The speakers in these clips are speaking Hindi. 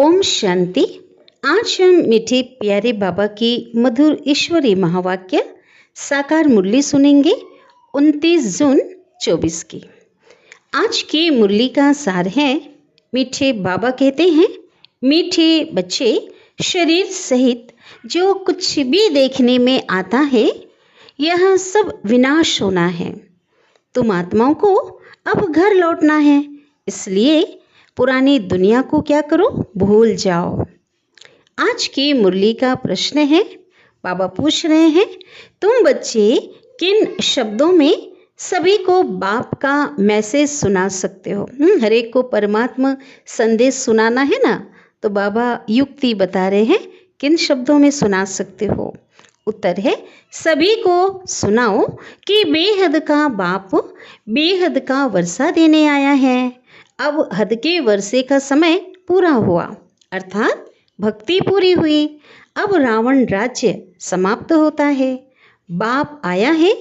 ओम शांति। आज हम मीठे प्यारे बाबा की मधुर ईश्वरी महावाक्य साकार मुरली सुनेंगे 29 जून 24 की। आज की मुरली का सार है, मीठे बाबा कहते हैं, मीठे बच्चे, शरीर सहित जो कुछ भी देखने में आता है यह सब विनाश होना है। तुम आत्माओं को अब घर लौटना है, इसलिए पुरानी दुनिया को क्या करो, भूल जाओ। आज की मुरली का प्रश्न है, बाबा पूछ रहे हैं, तुम बच्चे किन शब्दों में सभी को बाप का मैसेज सुना सकते हो? हर एक को परमात्मा संदेश सुनाना है ना, तो बाबा युक्ति बता रहे हैं किन शब्दों में सुना सकते हो। उत्तर है, सभी को सुनाओ कि बेहद का बाप बेहद का वर्षा देने आया है। अब हद के वर्षे का समय पूरा हुआ, अर्थात भक्ति पूरी हुई। अब रावण राज्य समाप्त होता है। बाप आया है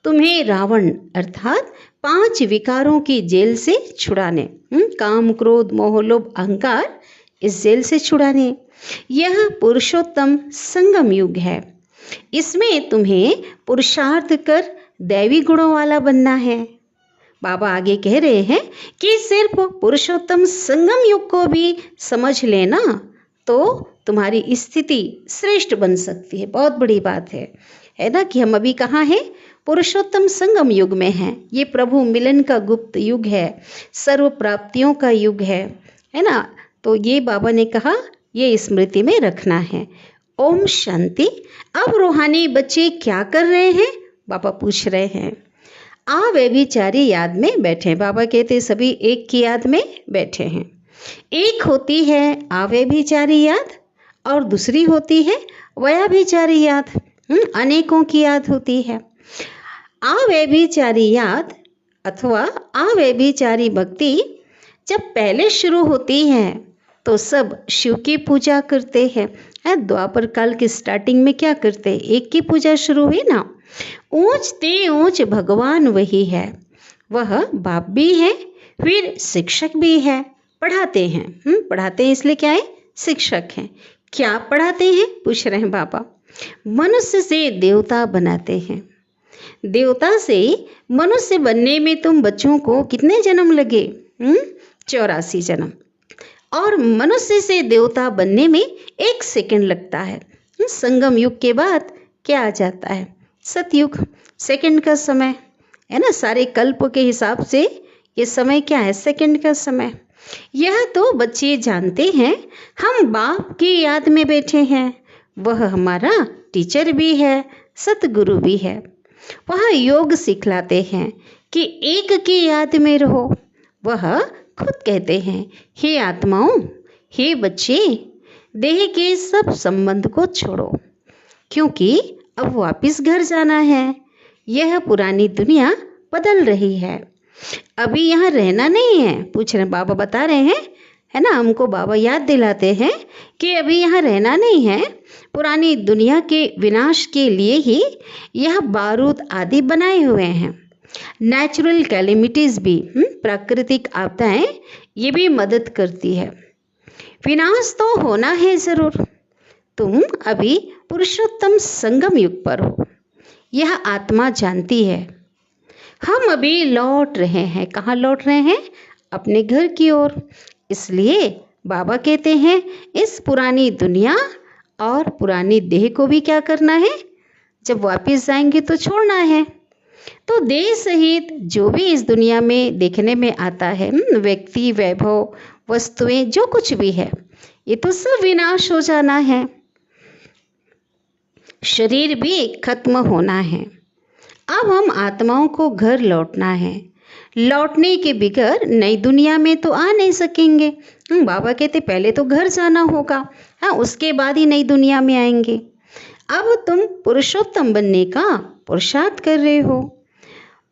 तुम्हें रावण अर्थात 5 विकारों की जेल से छुड़ाने, काम क्रोध मोह लोभ अहंकार, इस जेल से छुड़ाने। यह पुरुषोत्तम संगम युग है। इसमें तुम्हें पुरुषार्थ कर दैवी गुणों वाला बनना है। बाबा आगे कह रहे हैं कि सिर्फ पुरुषोत्तम संगम युग को भी समझ लेना तो तुम्हारी स्थिति श्रेष्ठ बन सकती है। बहुत बड़ी बात है ना, कि हम अभी कहाँ हैं? पुरुषोत्तम संगम युग में हैं। ये प्रभु मिलन का गुप्त युग है, सर्व प्राप्तियों का युग है ना। तो ये बाबा ने कहा, ये स्मृति में रखना है। ओम शांति। अब रूहानी बच्चे क्या कर रहे हैं? बाबा पूछ रहे हैं। व्यभिचारी याद में बैठे। बाबा कहते सभी एक की याद में बैठे हैं। एक होती है व्यभिचारी याद और दूसरी होती है व्यभिचारी याद। अनेकों की याद होती है। व्यभिचारी याद अथवा व्यभिचारी भक्ति जब पहले शुरू होती है तो सब शिव की पूजा करते हैं। द्वापर काल के स्टार्टिंग में क्या करते हैं? एक की पूजा शुरू हुई ना। ऊंचते ऊंच भगवान वही है, वह बाप भी है, फिर शिक्षक भी है, पढ़ाते हैं। पढ़ाते हैं इसलिए क्या है? शिक्षक हैं। क्या पढ़ाते हैं? पूछ रहे हैं बाबा। मनुष्य से देवता बनाते हैं। देवता से मनुष्य बनने में तुम बच्चों को कितने जन्म लगे? 84 जन्म। और मनुष्य से देवता बनने में 1 सेकंड लगता है। संगम युग के बाद क्या आ जाता है? सतयुग। सेकंड का समय है ना। सारे कल्प के हिसाब से ये समय क्या है? सेकंड का समय। यह तो बच्चे जानते हैं। हम बाप की याद में बैठे हैं। वह हमारा टीचर भी है, सतगुरु भी है। वह योग सिखलाते हैं कि एक की याद में रहो। वह खुद कहते हैं, हे आत्माओं, हे बच्चे, देह के सब संबंध को छोड़ो, क्योंकि अब वापस घर जाना है। यह पुरानी दुनिया बदल रही है। अभी यहाँ रहना नहीं है। पूछ रहे बाबा, बता रहे हैं है ना, हमको बाबा याद दिलाते हैं कि अभी यहाँ रहना नहीं है। पुरानी दुनिया के विनाश के लिए ही यह बारूद आदि बनाए हुए हैं। नेचुरल कैलेमिटीज भी, प्राकृतिक आपदाएं, ये भी मदद करती है। विनाश तो होना है जरूर। तुम अभी पुरुषोत्तम संगम युग पर हो, यह आत्मा जानती है। हम अभी लौट रहे हैं। कहाँ लौट रहे हैं? अपने घर की ओर। इसलिए बाबा कहते हैं, इस पुरानी दुनिया और पुरानी देह को भी क्या करना है? जब वापस जाएंगे तो छोड़ना है। तो देह सहित जो भी इस दुनिया में देखने में आता है, व्यक्ति, वैभव, वस्तुएं, जो कुछ भी है, ये तो सब विनाश हो जाना है। शरीर भी खत्म होना है। अब हम आत्माओं को घर लौटना है। लौटने के बगैर नई दुनिया में तो आ नहीं सकेंगे। बाबा कहते पहले तो घर जाना होगा, उसके बाद ही नई दुनिया में आएंगे। अब तुम पुरुषोत्तम बनने का पुरुषार्थ कर रहे हो।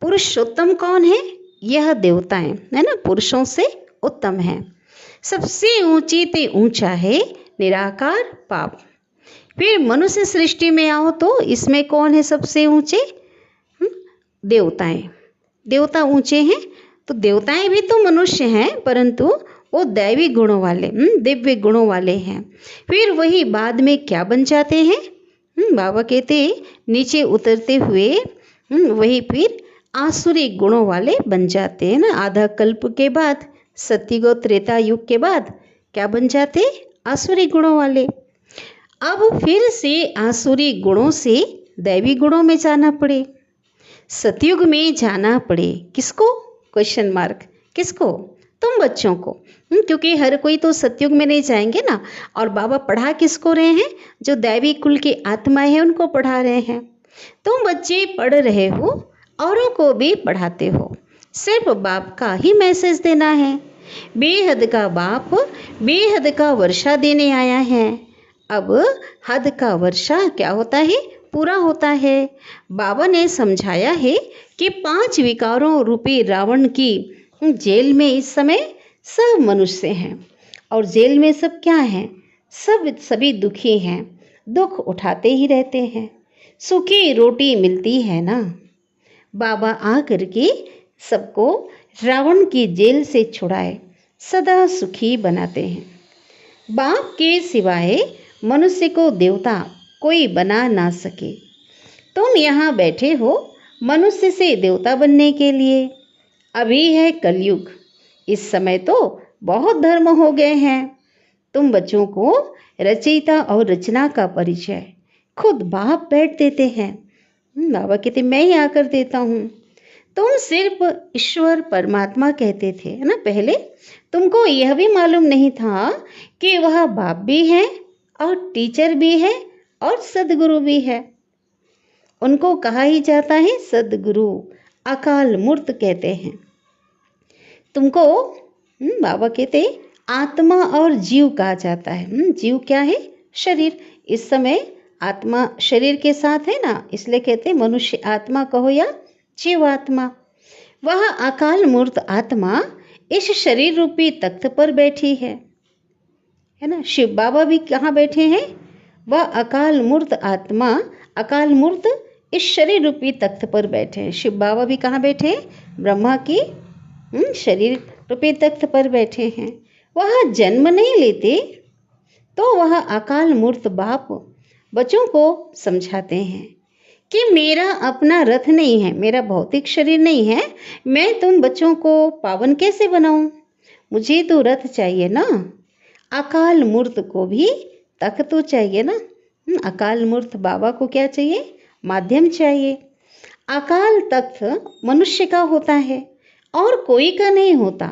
पुरुषोत्तम कौन है? यह देवताएं है ना, पुरुषों से उत्तम है। सबसे ऊंची ते ऊंचा है निराकार पाप। फिर मनुष्य सृष्टि में आओ तो इसमें कौन है सबसे ऊंचे? देवताएं। देवता ऊंचे हैं, तो देवताएं भी तो मनुष्य हैं, परंतु वो दैवी गुणों वाले, दिव्य गुणों वाले हैं। फिर वही बाद में क्या बन जाते हैं? बाबा कहते नीचे उतरते हुए वही फिर आसुरी गुणों वाले बन जाते हैं ना। आधा कल्प के बाद, सत्ययुग त्रेता युग के बाद क्या बन जाते? आसुरी गुणों वाले। अब फिर से आसुरी गुणों से दैवी गुणों में जाना पड़े, सतयुग में जाना पड़े। किसको? Question mark. किसको? तुम बच्चों को। क्योंकि हर कोई तो सतयुग में नहीं जाएंगे ना। और बाबा पढ़ा किसको रहे हैं? जो दैवी कुल की आत्माएं हैं उनको पढ़ा रहे हैं। तुम बच्चे पढ़ रहे हो, औरों को भी पढ़ाते हो। सिर्फ बाप का ही मैसेज देना है। बेहद का बाप बेहद का वर्षा देने आया है। अब हद का वर्षा क्या होता है? पूरा होता है। बाबा ने समझाया है कि 5 विकारों रूपी रावण की जेल में इस समय सब मनुष्य हैं। और जेल में सब क्या हैं? सभी दुखी हैं, दुख उठाते ही रहते हैं। सूखी रोटी मिलती है ना। बाबा आकर के सबको रावण की जेल से छुड़ाए, सदा सुखी बनाते हैं। बाप के सिवाय मनुष्य को देवता कोई बना ना सके। तुम यहाँ बैठे हो मनुष्य से देवता बनने के लिए। अभी है कलयुग, इस समय तो बहुत धर्म हो गए हैं। तुम बच्चों को रचयिता और रचना का परिचय खुद बाप बैठ देते हैं। बाबा कहते मैं ही आकर देता हूँ। तुम सिर्फ ईश्वर परमात्मा कहते थे है ना पहले। तुमको यह भी मालूम नहीं था कि वह बाप भी है और टीचर भी है और सदगुरु भी है। उनको कहा ही जाता है सदगुरु, अकाल मूर्त कहते हैं। तुमको बाबा कहते आत्मा और जीव कहा जाता है। जीव क्या है? शरीर। इस समय आत्मा शरीर के साथ है ना, इसलिए कहते मनुष्य आत्मा कहो या जीवात्मा। वह अकाल मूर्त आत्मा इस शरीर रूपी तख्त पर बैठी है ना। शिव बाबा भी कहाँ बैठे हैं? वह अकाल मूर्त आत्मा, अकाल मूर्त इस शरीर रूपी तख्त पर बैठे हैं। शिव बाबा भी कहाँ बैठे हैं? ब्रह्मा की शरीर रूपी तख्त पर बैठे हैं। वह जन्म नहीं लेते, तो वह अकाल मूर्त बाप बच्चों को समझाते हैं कि मेरा अपना रथ नहीं है, मेरा भौतिक शरीर नहीं है। मैं तुम बच्चों को पावन कैसे बनाऊं? मुझे तो रथ चाहिए ना। अकाल मूर्त को भी तख्त तो चाहिए ना। अकाल मूर्त बाबा को क्या चाहिए? माध्यम चाहिए। अकाल तख्त मनुष्य का होता है और कोई का नहीं होता।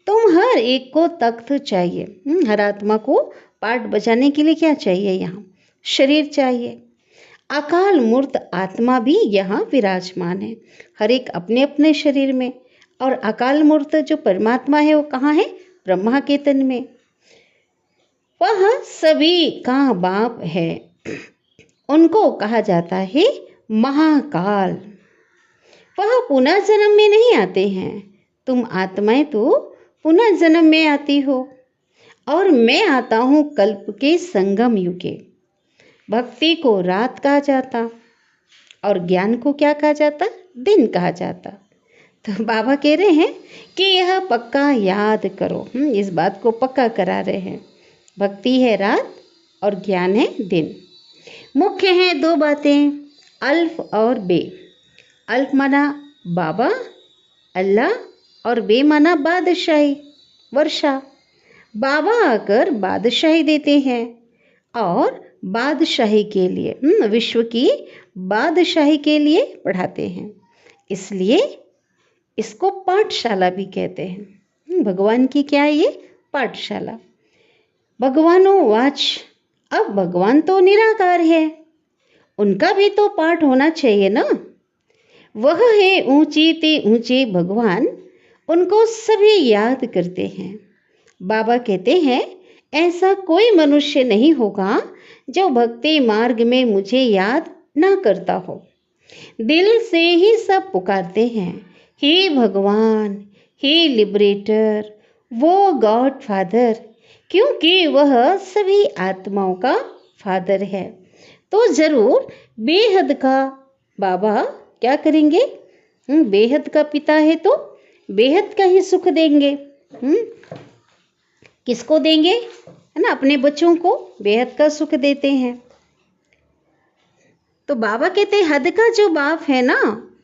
तुम हर एक को तख्त चाहिए। हर आत्मा को पाठ बजाने के लिए क्या चाहिए? यहाँ शरीर चाहिए। अकाल मूर्त आत्मा भी यहाँ विराजमान है, हर एक अपने अपने शरीर में। और अकाल मूर्त जो परमात्मा है वो कहाँ है? ब्रह्मा के तन में। वह सभी का बाप है। उनको कहा जाता है महाकाल। वह पुनः जन्म में नहीं आते हैं। तुम आत्माएं तो पुनः जन्म में आती हो और मैं आता हूँ कल्प के संगम युगे। भक्ति को रात कहा जाता और ज्ञान को क्या कहा जाता? दिन कहा जाता। तो बाबा कह रहे हैं कि यह पक्का याद करो। इस बात को पक्का करा रहे हैं। भक्ति है रात और ज्ञान है दिन। मुख्य हैं 2 बातें, अल्फ और बे। अल्फ माना बाबा अल्लाह और बे माना बादशाही वर्षा। बाबा आकर बादशाही देते हैं और बादशाही के लिए विश्व की बादशाही के लिए पढ़ाते हैं। इसलिए इसको पाठशाला भी कहते हैं। भगवान की क्या है ये? पाठशाला। भगवानो वाच। अब भगवान तो निराकार है, उनका भी तो पाठ होना चाहिए ना। वह है ऊंची ते ऊंचे भगवान, उनको सभी याद करते हैं। बाबा कहते हैं ऐसा कोई मनुष्य नहीं होगा जो भक्ति मार्ग में मुझे याद ना करता हो। दिल से ही सब पुकारते हैं, हे भगवान, हे लिबरेटर, वो गॉड फादर, क्योंकि वह सभी आत्माओं का फादर है। तो जरूर बेहद का बाबा क्या करेंगे? बेहद का पिता है तो बेहद का ही सुख देंगे। किसको देंगे, है ना, अपने बच्चों को बेहद का सुख देते हैं। तो बाबा कहते हैं हद का जो बाप है ना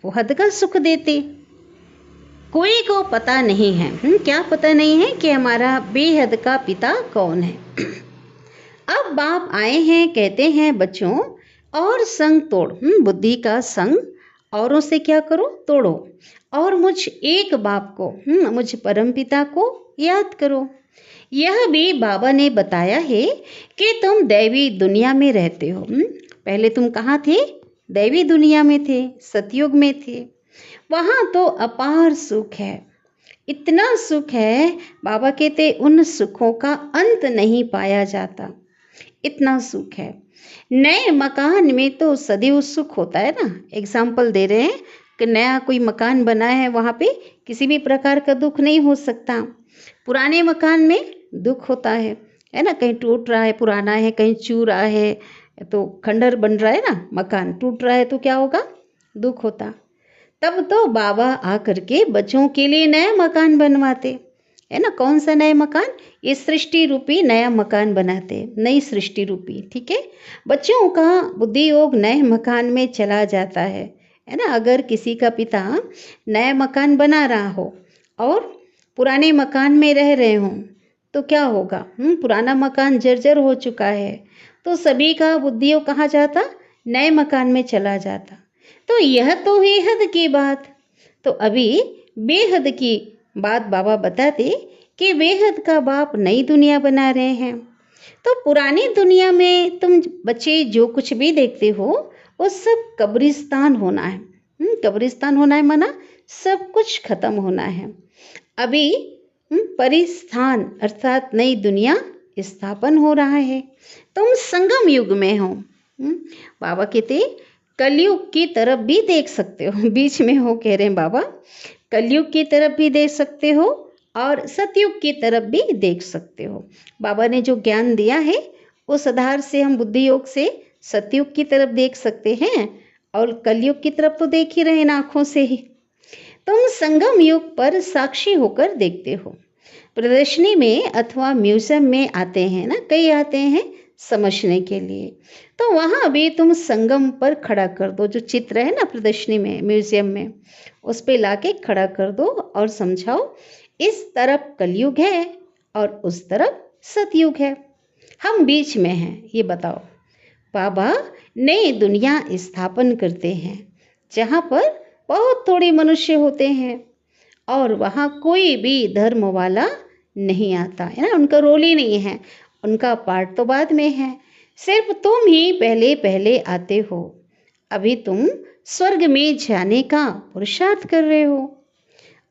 वो हद का सुख देते। कोई को पता नहीं है, क्या पता नहीं है कि हमारा बेहद का पिता कौन है। अब बाप आए हैं, कहते हैं बच्चों और संग तोड़, बुद्धि का संग औरों से क्या करो, तोड़ो, और मुझ एक बाप को, मुझ परम पिता को याद करो। यह भी बाबा ने बताया है कि तुम दैवी दुनिया में रहते हो। पहले तुम कहाँ थे, दैवी दुनिया में थे, सतयुग में थे। वहाँ तो अपार सुख है, इतना सुख है, बाबा कहते उन सुखों का अंत नहीं पाया जाता, इतना सुख है। नए मकान में तो सदैव सुख होता है ना। एग्जाम्पल दे रहे हैं कि नया कोई मकान बना है, वहाँ पे किसी भी प्रकार का दुख नहीं हो सकता। पुराने मकान में दुख होता है ना, कहीं टूट रहा है, पुराना है, कहीं चू रहा है, तो खंडर बन रहा है ना, मकान टूट रहा है तो क्या होगा, दुख होता। तब तो बाबा आकर के बच्चों के लिए नया मकान बनवाते, है ना। कौन सा नया मकान, ये सृष्टि रूपी नया मकान बनाते, नई सृष्टि रूपी, ठीक है। बच्चों का बुद्धि योग नए मकान में चला जाता है ना। अगर किसी का पिता नया मकान बना रहा हो और पुराने मकान में रह रहे हों तो क्या होगा, पुराना मकान जर्जर हो चुका है, तो सभी का बुद्धि योग कहाँ जाता, नए मकान में चला जाता। तो यह तो है हद की बात। तो अभी बेहद की बात बाबा बताते कि बेहद का बाप नई दुनिया बना रहे हैं। तो पुरानी दुनिया में तुम बच्चे जो कुछ भी देखते हो वो सब कब्रिस्तान होना है। कब्रिस्तान होना है माना सब कुछ खत्म होना है। अभी परिस्थान अर्थात नई दुनिया स्थापन हो रहा है। तुम संगम युग में हो। बाबा कहते कलयुग की तरफ भी देख सकते हो, बीच में हो कह रहे हैं बाबा, कलयुग की तरफ भी देख सकते हो और सतयुग की तरफ भी देख सकते हो। बाबा ने जो ज्ञान दिया है उस आधार से हम बुद्धि योग से सतयुग की तरफ देख सकते हैं और कलयुग की तरफ तो देख ही रहे ना आँखों से ही। तुम संगम युग पर साक्षी होकर देखते हो। प्रदर्शनी में अथवा म्यूजियम में आते हैं ना, कई आते हैं समझने के लिए, तो वहाँ भी तुम संगम पर खड़ा कर दो, जो चित्र है ना प्रदर्शनी में, म्यूजियम में, उस पे लाके खड़ा कर दो और समझाओ इस तरफ कलयुग है और उस तरफ सतयुग है, हम बीच में हैं, ये बताओ। बाबा नई दुनिया स्थापन करते हैं जहाँ पर बहुत थोड़े मनुष्य होते हैं और वहाँ कोई भी धर्म वाला नहीं आता है ना, उनका रोल ही नहीं है, उनका पार्ट तो बाद में है। सिर्फ तुम ही पहले पहले आते हो। अभी तुम स्वर्ग में जाने का पुरुषार्थ कर रहे हो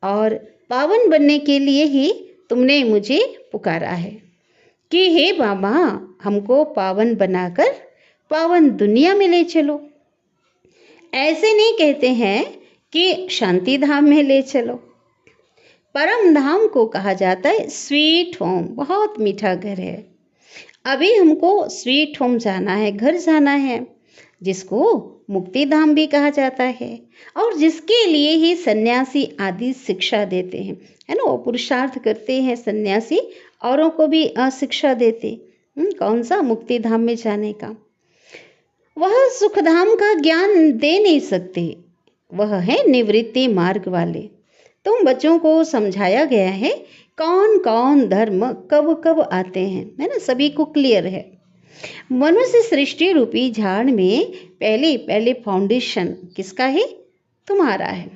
और पावन बनने के लिए ही तुमने मुझे पुकारा है कि हे बाबा हमको पावन बनाकर पावन दुनिया में ले चलो। ऐसे नहीं कहते हैं कि शांति धाम में ले चलो। परम धाम को कहा जाता है स्वीट होम, बहुत मीठा घर है। अभी हमको स्वीट होम जाना है, घर जाना है, जिसको मुक्ति धाम भी कहा जाता है और जिसके लिए ही सन्यासी आदि शिक्षा देते हैं, है ना, वो पुरुषार्थ करते हैं सन्यासी, औरों को भी शिक्षा देते। कौन सा, मुक्ति धाम में जाने का। वह सुखधाम का ज्ञान दे नहीं सकते, वह है निवृत्ति मार्ग वाले। तुम बच्चों को समझाया गया है कौन कौन धर्म कब कब आते हैं, है ना, सभी को क्लियर है। मनुष्य सृष्टि रूपी झाड़ में पहले पहले फाउंडेशन किसका है, तुम्हारा है।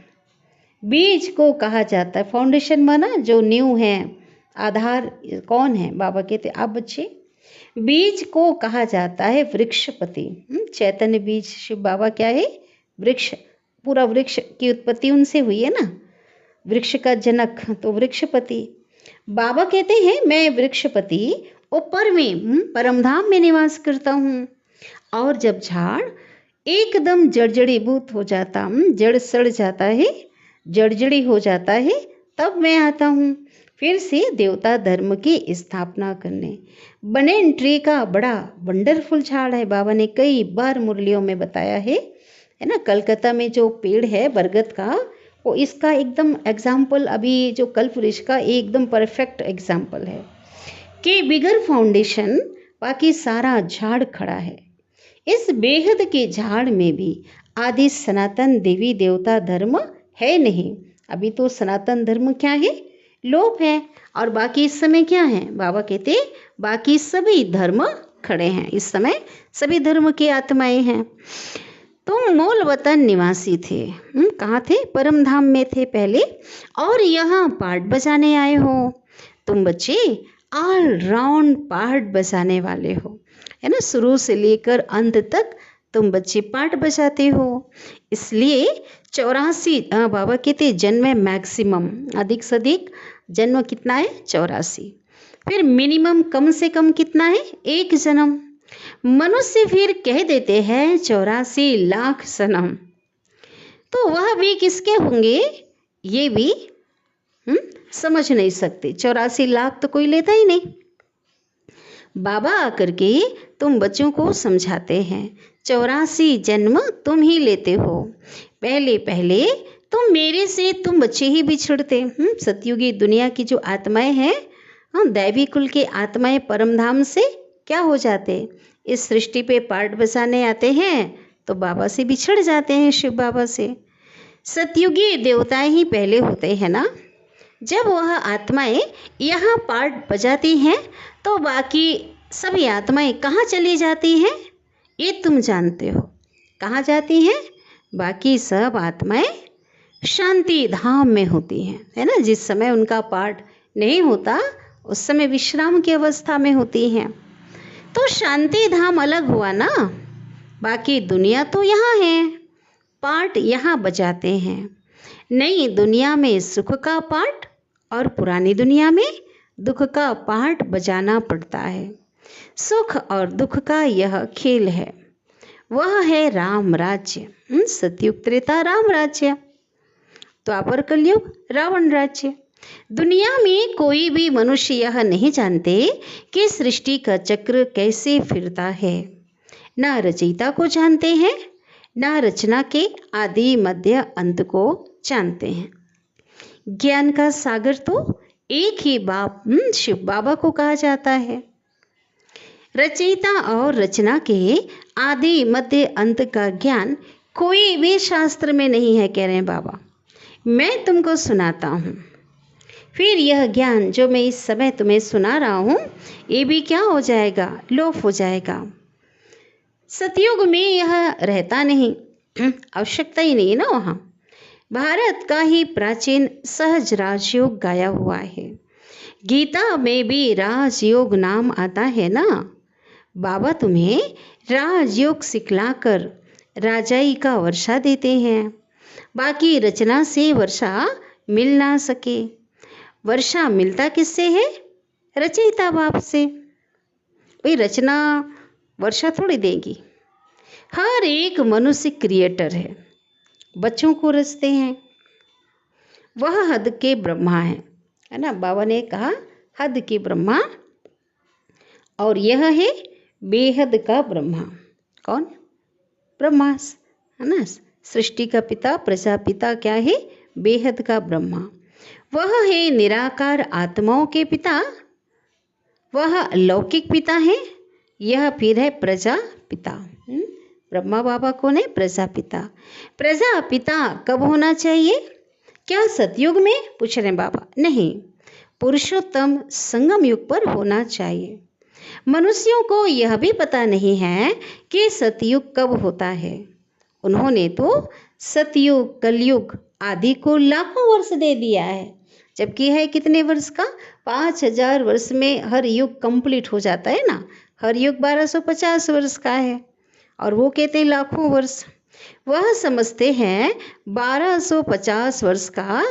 बीज को कहा जाता है, फाउंडेशन माना जो न्यू है, आधार कौन है, बाबा कहते आप बच्चे। बीज को कहा जाता है वृक्षपति। चैतन्य बीज शिव बाबा क्या है, वृक्ष, पूरा वृक्ष की उत्पत्ति उनसे हुई है ना, वृक्ष का जनक तो वृक्षपति। बाबा कहते हैं मैं वृक्षपति ऊपर में परमधाम में निवास करता हूँ और जब झाड़ एकदम जड़जड़ीभूत हो जाता, जड़ सड़ जाता है, जड़जड़ी हो जाता है, तब मैं आता हूँ फिर से देवता धर्म की स्थापना करने। बनेन ट्री का बड़ा वंडरफुल झाड़ है, बाबा ने कई बार मुरलियों में बताया है ना। कलकत्ता में जो पेड़ है बरगद का, वो इसका एकदम एग्जाम्पल, अभी जो कल्प वृक्ष का एकदम परफेक्ट एग्जाम्पल है। के बिगर फाउंडेशन बाकी सारा झाड़ खड़ा है। इस बेहद के झाड़ में भी आदि सनातन देवी देवता धर्म है नहीं। अभी तो सनातन धर्म क्या है? लोप है। और बाकी इस समय क्या है? बाबा कहते बाकी सभी धर्म खड़े हैं। इस समय सभी धर्म की आत्माएं हैं। तुम मूल वतन निवासी थे। कहाँ थे? परम धाम में थे पहले, और यहाँ पार्ट बजाने आए हो। तुम बच्चे ऑल राउंड पार्ट बजाने वाले हो, है ना। शुरू से लेकर अंत तक तुम बच्चे पार्ट बजाते हो। इसलिए 84 बाबा कहते जन्म है मैक्सिमम, अधिक से अधिक जन्म कितना है? 84। फिर मिनिमम कम से कम कितना है? एक जन्म। मनुष्य फिर कह देते हैं 84 लाख जन्म। तो वह भी किसके होंगे? ये भी समझ नहीं सकते। 84 लाख तो कोई लेता ही नहीं। बाबा आकर के तुम बच्चों को समझाते हैं 84 जन्म तुम ही लेते हो। पहले पहले तुम मेरे से तुम बच्चे ही बिछड़ते। सतयुगी दुनिया की जो आत्माएं हैं, दैवी कुल के आत्माएं परमधाम से क्या हो जाते? इस सृष्टि पे पार्ट बसाने आते हैं तो बाबा से बिछड़ जाते हैं, शिव बाबा से। सतयुगी देवताएं ही पहले होते हैं ना। जब वह आत्माएं यहाँ पार्ट बजाती हैं तो बाकी सभी आत्माएं कहाँ चली जाती हैं? ये तुम जानते हो। कहाँ जाती हैं? बाकी सब आत्माएं शांति धाम में होती हैं, है ना। जिस समय उनका पार्ट नहीं होता उस समय विश्राम की अवस्था में होती हैं। तो शांति धाम अलग हुआ ना। बाकी दुनिया तो यहाँ है, पार्ट यहाँ बजाते हैं। नई दुनिया में सुख का पार्ट और पुरानी दुनिया में दुख का पार्ट बजाना पड़ता है। सुख और दुख का यह खेल है। वह है राम राज्य। सतयुग त्रेता राम राज्य, द्वापर कलयुग रावण राज्य। दुनिया में कोई भी मनुष्य यह नहीं जानते कि सृष्टि का चक्र कैसे फिरता है। ना रचयिता को जानते हैं, ना रचना के आदि मध्य अंत को जानते हैं। ज्ञान का सागर तो एक ही बाप शिव बाबा को कहा जाता है। रचयिता और रचना के आदि मध्य अंत का ज्ञान कोई भी शास्त्र में नहीं है, कह रहे हैं बाबा। मैं तुमको सुनाता हूँ। फिर यह ज्ञान जो मैं इस समय तुम्हें सुना रहा हूँ, ये भी क्या हो जाएगा? लोप हो जाएगा। सतयुग में यह रहता नहीं, आवश्यकता ही नहीं है ना। वहाँ भारत का ही प्राचीन सहज राजयोग गाया हुआ है। गीता में भी राजयोग नाम आता है ना। बाबा तुम्हें राजयोग सिखलाकर राजाई का वर्षा देते हैं। बाकी रचना से वर्षा मिल ना सके। वर्षा मिलता किससे है? रचयिता बाप से। भाई रचना वर्षा थोड़ी देगी। हर एक मनुष्य क्रिएटर है, बच्चों को रचते हैं। वह हद के ब्रह्मा है ना। बाबा ने कहा हद के ब्रह्मा, और यह है बेहद का ब्रह्मा। कौन? ब्रह्मा, है ना। सृष्टि का पिता, प्रजापिता क्या है? बेहद का ब्रह्मा। वह है निराकार आत्माओं के पिता, वह लौकिक पिता है। यह फिर है प्रजापिता। ब्रह्मा बाबा कौन है? प्रजापिता। प्रजापिता कब होना चाहिए? क्या सतयुग में? पूछ रहे बाबा। नहीं, पुरुषोत्तम संगम युग पर होना चाहिए। मनुष्यों को यह भी पता नहीं है कि सतयुग कब होता है। उन्होंने तो सतयुग, कलयुग आदि को लाखों वर्ष दे दिया है, जबकि है कितने वर्ष का? 5000 वर्ष में हर युग कंप्लीट हो जाता है ना। हर युग 1250 वर्ष का है, और वो कहते हैं लाखों वर्ष। वह समझते हैं 1250 वर्ष का।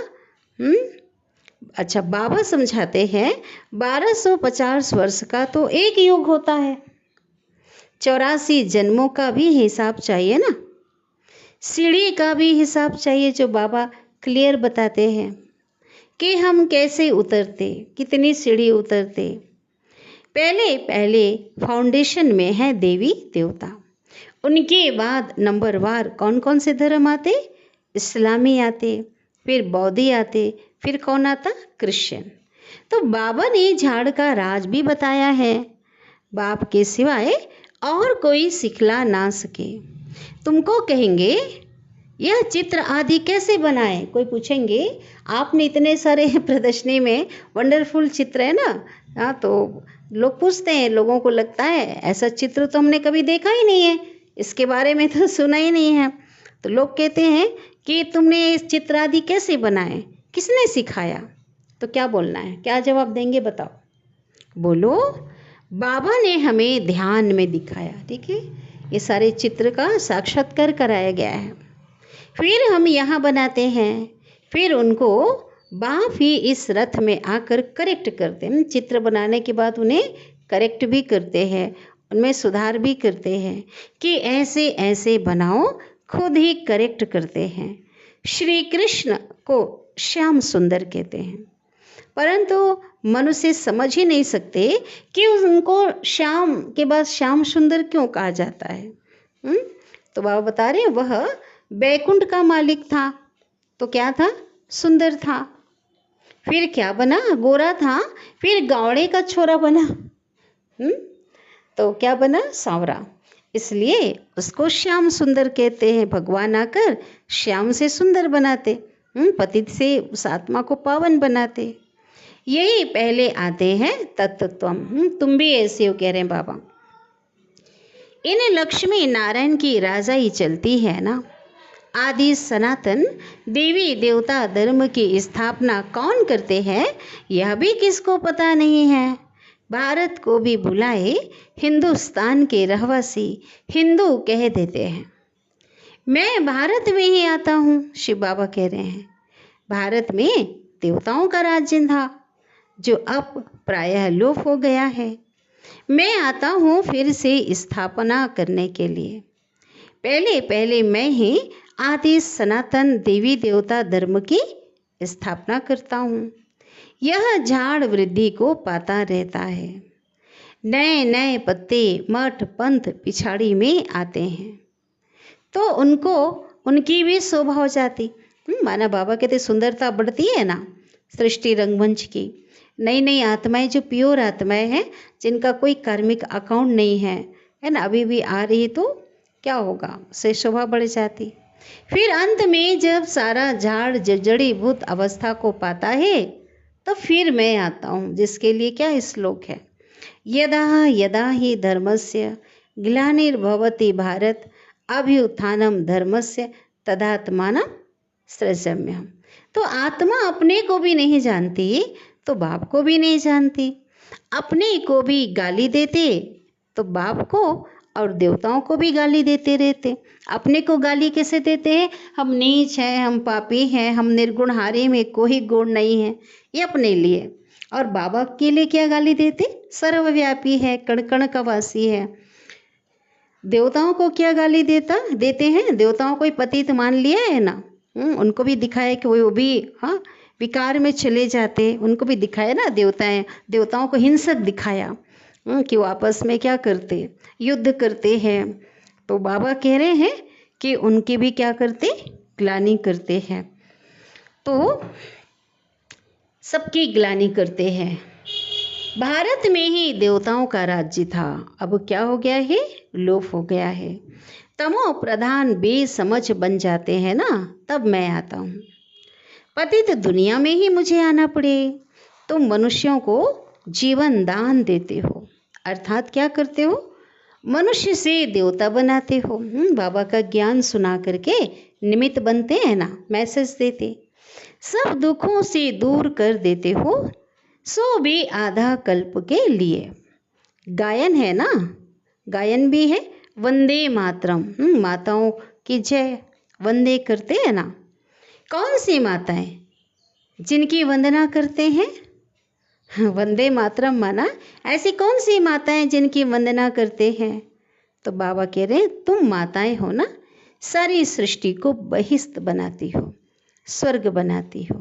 अच्छा, बाबा समझाते हैं 1250 वर्ष का तो एक युग होता है। 84 जन्मों का भी हिसाब चाहिए ना। सीढ़ी का भी हिसाब चाहिए, जो बाबा क्लियर बताते हैं कि हम कैसे उतरते, कितनी सीढ़ी उतरते। पहले पहले फाउंडेशन में है देवी देवता। उनके बाद नंबरवार कौन कौन से धर्म आते? इस्लामी आते, फिर बौद्धी आते, फिर कौन आता? क्रिश्चियन। तो बाबा ने झाड़ का राज भी बताया है। बाप के सिवाय और कोई सिखला ना सके। तुमको कहेंगे यह चित्र आदि कैसे बनाए, कोई पूछेंगे आपने इतने सारे प्रदर्शनी में वंडरफुल चित्र है ना। हाँ, तो लोग पूछते हैं, लोगों को लगता है ऐसा चित्र तो हमने कभी देखा ही नहीं है, इसके बारे में तो सुना ही नहीं है। तो लोग कहते हैं कि तुमने इस चित्र आदि कैसे बनाए, किसने सिखाया। तो क्या बोलना है, क्या जवाब देंगे बताओ। बोलो, बाबा ने हमें ध्यान में दिखाया। ठीक है, ये सारे चित्र का साक्षात्कार कराया गया है। फिर हम यहाँ बनाते हैं, फिर उनको बाप ही इस रथ में आकर करेक्ट करते हैं। चित्र बनाने के बाद उन्हें करेक्ट भी करते हैं, उनमें सुधार भी करते हैं कि ऐसे ऐसे बनाओ, खुद ही करेक्ट करते हैं। श्री कृष्ण को श्याम सुंदर कहते हैं, परंतु मनुष्य समझ ही नहीं सकते कि उनको श्याम के बाद श्याम सुंदर क्यों कहा जाता है। तो बाबा बता रहे हैं वह बैकुंठ का मालिक था, तो क्या था, सुंदर था। फिर क्या बना, गोरा था, फिर गावड़े का छोरा बना, तो क्या बना, सांवरा। इसलिए उसको श्याम सुंदर कहते हैं। भगवान आकर श्याम से सुंदर बनाते, पतित से उस आत्मा को पावन बनाते। यही पहले आते हैं तत्वम। तुम भी ऐसे हो, कह रहे हैं बाबा। इन लक्ष्मी नारायण की राजाई चलती है ना। आदि सनातन देवी देवता धर्म की स्थापना कौन करते हैं, यह भी किसको पता नहीं है। भारत को भी बुलाए हिंदुस्तान के रहवासी हिंदू कह देते हैं। मैं भारत में ही आता हूँ, शिव बाबा कह रहे हैं। भारत में देवताओं का राज्य था, जो अब प्रायः लोप हो गया है। मैं आता हूँ फिर से स्थापना करने के लिए। पहले पहले मैं ही आदि सनातन देवी देवता धर्म की स्थापना करता हूँ। यह झाड़ वृद्धि को पाता रहता है। नए नए पत्ते मठ पंथ पिछाड़ी में आते हैं, तो उनको उनकी भी शोभा हो जाती। माना बाबा कहते सुंदरता बढ़ती है ना सृष्टि रंगमंच की। नई नई आत्माएं जो प्योर आत्माएं हैं, जिनका कोई कार्मिक अकाउंट नहीं है ना, अभी भी आ रही, तो क्या होगा, से शोभा बढ़ जाती। फिर अंत में जब सारा झाड़ जड़ीभूत अवस्था को पाता है, तो फिर मैं आता हूँ, जिसके लिए क्या श्लोक है, यदा यदा ही धर्मस्य ग्लानिर्भवति भारत अभ्युत्थानम धर्मस्य तदात्मानं सृजाम्यहम्। तो आत्मा अपने को भी नहीं जानती, तो बाप को भी नहीं जानती। अपने को भी गाली देते तो बाप को और देवताओं को भी गाली देते रहते। अपने को गाली कैसे देते हैं, हम नीच हैं, हम पापी हैं, हम निर्गुणहारी में कोई गुण नहीं है, ये अपने लिए। और बाबा के लिए क्या गाली देते, सर्वव्यापी है, कण कण का वासी है। देवताओं को क्या गाली देते हैं, देवताओं को पतित मान लिया है ना, उनको भी दिखाया कि वो भी हाँ विकार में चले जाते, उनको भी दिखाया ना देवताओं को हिंसक दिखाया कि वो आपस में क्या करते, युद्ध करते हैं। तो बाबा कह रहे हैं कि उनकी भी क्या करते, ग्लानि करते हैं। तो सबकी ग्लानि करते हैं। भारत में ही देवताओं का राज्य था, अब क्या हो गया है, लोप हो गया है। तमो प्रधान बेसमझ बन जाते हैं ना, तब मैं आता हूँ। पतित दुनिया में ही मुझे आना पड़े। तुम मनुष्यों को जीवन दान देते हो, अर्थात क्या करते हो, मनुष्य से देवता बनाते हो। बाबा का ज्ञान सुना करके निमित्त बनते हैं ना, मैसेज देते, सब दुखों से दूर कर देते हो, सो भी आधा कल्प के लिए। गायन है ना, गायन भी है, वंदे मातरम, माताओं की जय, वंदे करते हैं ना। कौन सी माताएं जिनकी वंदना करते हैं, वंदे मातरम माना ऐसी कौन सी माताएं जिनकी वंदना करते हैं। तो बाबा कह रहे हैं तुम माताएं हो ना, सारी सृष्टि को बहिष्ठ बनाती हो, स्वर्ग बनाती हो।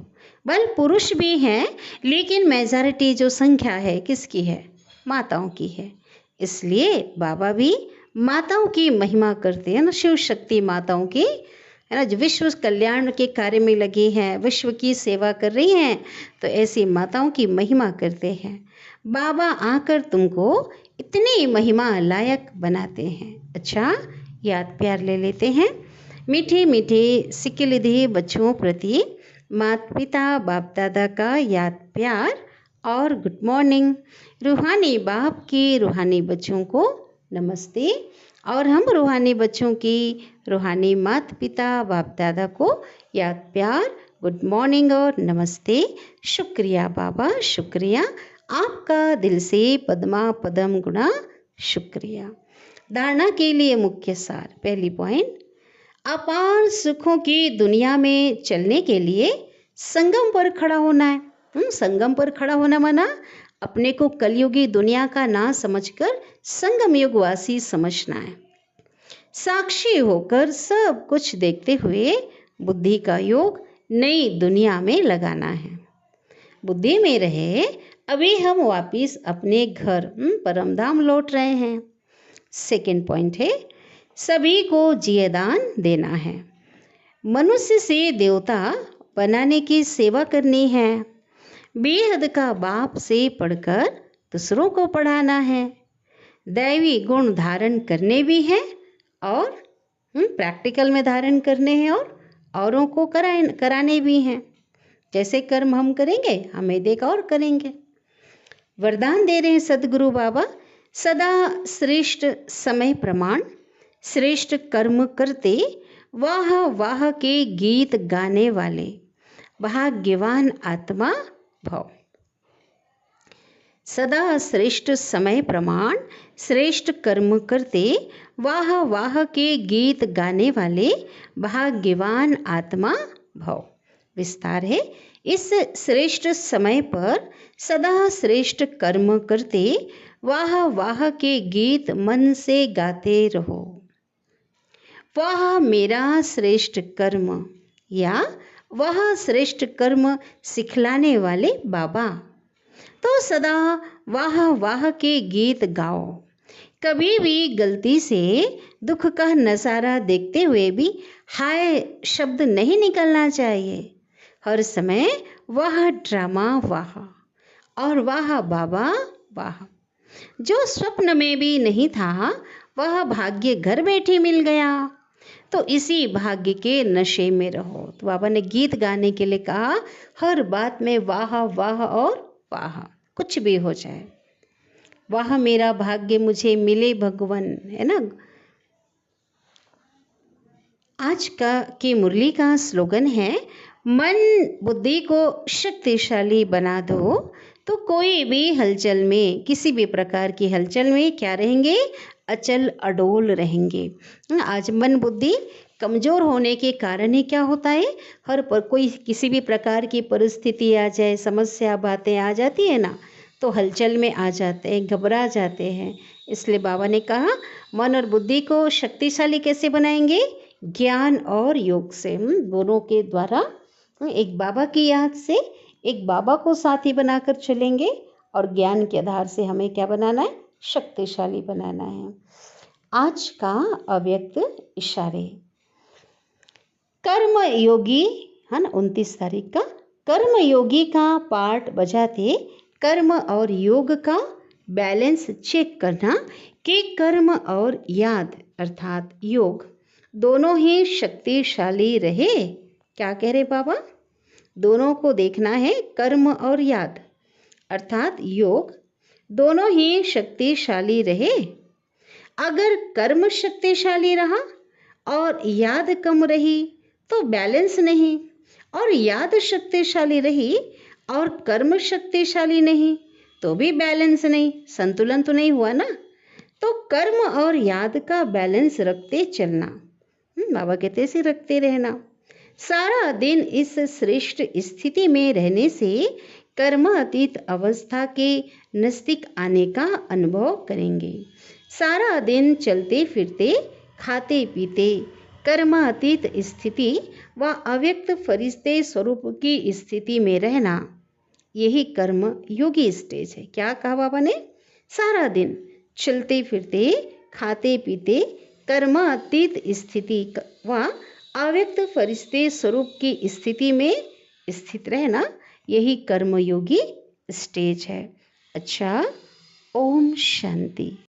बल पुरुष भी हैं, लेकिन मेजॉरिटी जो संख्या है किसकी है, माताओं की है। इसलिए बाबा भी माताओं की महिमा करते हैं ना, शिव शक्ति माताओं की है ना, जो विश्व कल्याण के कार्य में लगी हैं, विश्व की सेवा कर रही हैं, तो ऐसी माताओं की महिमा करते हैं। बाबा आकर तुमको इतनी महिमा लायक बनाते हैं। अच्छा, याद प्यार ले लेते हैं। मीठे मीठे सिक्के बच्चों प्रति माता पिता बाप दादा का याद प्यार और गुड मॉर्निंग। रूहानी बाप के रूहानी बच्चों को नमस्ते, और हम रूहानी बच्चों की रूहानी माता पिता बाप दादा को याद प्यार, गुड मॉर्निंग और नमस्ते। शुक्रिया बाबा, शुक्रिया, आपका दिल से पद्मा पदम गुणा शुक्रिया। धारणा के लिए मुख्य सार, पहली पॉइंट, अपार सुखों की दुनिया में चलने के लिए संगम पर खड़ा होना है। संगम पर खड़ा होना माना अपने को कलयुगी दुनिया का ना समझकर संगम युगवासी समझना है। साक्षी होकर सब कुछ देखते हुए बुद्धि का योग नई दुनिया में लगाना है। बुद्धि में रहे अभी हम वापिस अपने घर परमधाम लौट रहे हैं। सेकंड पॉइंट है, सभी को जियेदान देना है। मनुष्य से देवता बनाने की सेवा करनी है। बेहद का बाप से पढ़कर दूसरों को पढ़ाना है। दैवी गुण धारण करने भी हैं और प्रैक्टिकल में धारण करने हैं, और औरों को कराने भी हैं। जैसे कर्म हम करेंगे, हमें देखा और करेंगे। वरदान दे रहे हैं सदगुरु बाबा, सदा श्रेष्ठ समय प्रमाण, श्रेष्ठ कर्म करते, वाह वाह के गीत गाने वाले, भाग्यवान आत्मा भव। सदा श्रेष्ठ समय प्रमाण, श्रेष्ठ कर्म करते, वाह वाह के गीत गाने वाले, भाग्यवान आत्मा भव। विस्तार है, इस श्रेष्ठ समय पर सदा श्रेष्ठ कर्म करते, वाह वाह के गीत मन से गाते रहो। वाह मेरा श्रेष्ठ कर्म, या वह श्रेष्ठ कर्म सिखलाने वाले बाबा। तो सदा वाह वाह के गीत गाओ। कभी भी गलती से दुख का नज़ारा देखते हुए भी हाय शब्द नहीं निकलना चाहिए। हर समय वाह ड्रामा वाह, और वाह बाबा वाह। जो स्वप्न में भी नहीं था वह भाग्य घर बैठे मिल गया। तो इसी भाग्य के नशे में रहो। तो बाबा ने गीत गाने के लिए कहा, हर बात में वाह वाह और वाह, कुछ भी हो जाए, वाह मेरा भाग्य मुझे मिले भगवन, है ना। आज की मुरली का स्लोगन है, मन बुद्धि को शक्तिशाली बना दो तो कोई भी हलचल में, किसी भी प्रकार की हलचल में क्या रहेंगे, अचल अडोल रहेंगे। आज मन बुद्धि कमज़ोर होने के कारण ही क्या होता है, हर पर कोई किसी भी प्रकार की परिस्थिति आ जाए, समस्या बातें आ जाती है ना, तो हलचल में आ जाते हैं, घबरा जाते हैं। इसलिए बाबा ने कहा मन और बुद्धि को शक्तिशाली कैसे बनाएंगे, ज्ञान और योग से, दोनों के द्वारा। एक बाबा की याद से, एक बाबा को साथी बनाकर चलेंगे, और ज्ञान के आधार से हमें क्या बनाना है, शक्तिशाली बनाना है। आज का अव्यक्त इशारे, कर्म योगी है ना, 29 तारीख का कर्म योगी का पाठ बजाते कर्म और योग का बैलेंस चेक करना कि कर्म और याद अर्थात योग दोनों ही शक्तिशाली रहे। क्या कह रहे बाबा, दोनों को देखना है, कर्म और याद अर्थात योग दोनों ही शक्तिशाली रहे। अगर कर्म शक्तिशाली रहा और याद कम रही तो बैलेंस नहीं, और याद शक्तिशाली रही और कर्म शक्तिशाली नहीं तो भी बैलेंस नहीं, संतुलन तो नहीं हुआ ना। तो कर्म और याद का बैलेंस रखते चलना, बाबा कहते से रखते रहना। सारा दिन इस श्रेष्ठ स्थिति में रहने से कर्मातीत अवस्था के नज़दीक आने का अनुभव करेंगे। सारा दिन चलते फिरते खाते पीते कर्मातीत स्थिति व अव्यक्त फरिश्ते स्वरूप की स्थिति में रहना, यही कर्म योगी स्टेज है। क्या कहा बाबा ने, सारा दिन चलते फिरते खाते पीते कर्मातीत स्थिति व अव्यक्त फरिश्ते स्वरूप की स्थिति में स्थित रहना, यही कर्मयोगी स्टेज है। अच्छा, ओम शांति।